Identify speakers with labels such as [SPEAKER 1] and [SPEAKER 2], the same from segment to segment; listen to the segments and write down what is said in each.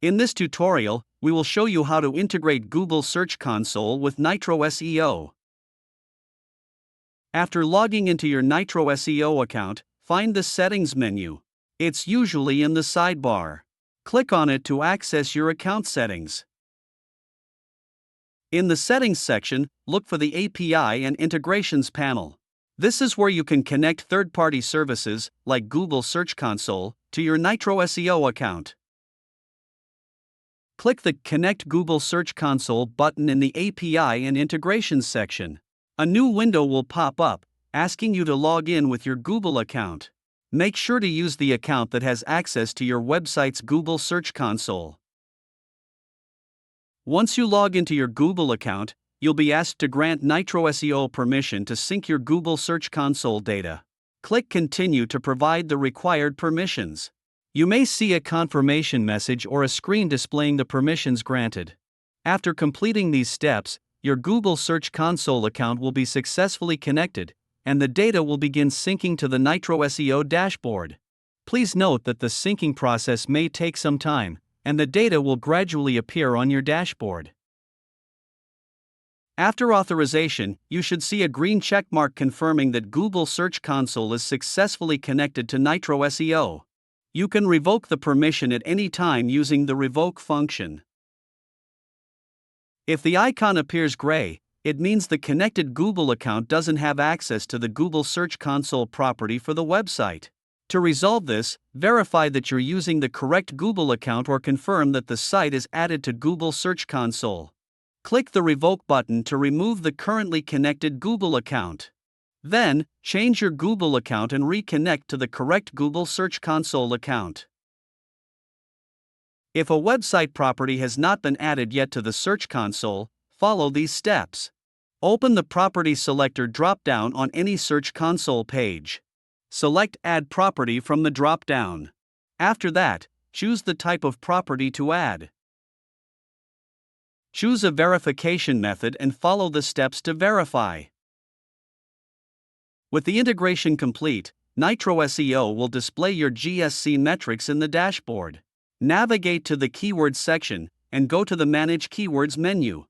[SPEAKER 1] In this tutorial, we will show you how to integrate Google Search Console with NytroSEO. After logging into your NytroSEO account, find the Settings menu. It's usually in the sidebar. Click on it to access your account settings. In the Settings section, look for the API and Integrations panel. This is where you can connect third-party services, like Google Search Console, to your NytroSEO account. Click the Connect Google Search Console button in the API and Integrations section. A new window will pop up, asking you to log in with your Google account. Make sure to use the account that has access to your website's Google Search Console. Once you log into your Google account, you'll be asked to grant NytroSEO permission to sync your Google Search Console data. Click Continue to provide the required permissions. You may see a confirmation message or a screen displaying the permissions granted. After completing these steps, your Google Search Console account will be successfully connected, and the data will begin syncing to the NytroSEO dashboard. Please note that the syncing process may take some time, and the data will gradually appear on your dashboard. After authorization, you should see a green checkmark confirming that Google Search Console is successfully connected to NytroSEO. You can revoke the permission at any time using the Revoke function. If the icon appears gray, it means the connected Google account doesn't have access to the Google Search Console property for the website. To resolve this, verify that you're using the correct Google account or confirm that the site is added to Google Search Console. Click the Revoke button to remove the currently connected Google account. Then, change your Google account and reconnect to the correct Google Search Console account. If a website property has not been added yet to the Search Console, follow these steps. Open the Property Selector drop-down on any Search Console page. Select Add Property from the drop-down. After that, choose the type of property to add. Choose a verification method and follow the steps to verify. With the integration complete, NytroSEO will display your GSC metrics in the dashboard. Navigate to the Keywords section and go to the Manage Keywords menu.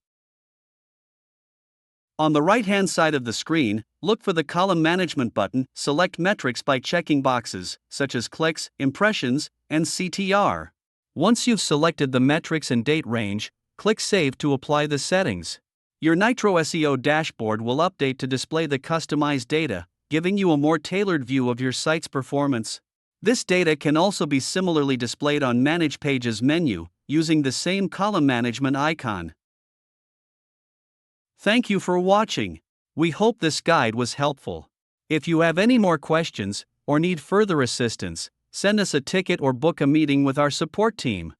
[SPEAKER 1] On the right-hand side of the screen, look for the Column Management button. Select metrics by checking boxes, such as clicks, impressions, and CTR. Once you've selected the metrics and date range, click Save to apply the settings. Your NytroSEO dashboard will update to display the customized data, giving you a more tailored view of your site's performance. This data can also be similarly displayed on Manage Pages menu, using the same column management icon. Thank you for watching. We hope this guide was helpful. If you have any more questions, or need further assistance, send us a ticket or book a meeting with our support team.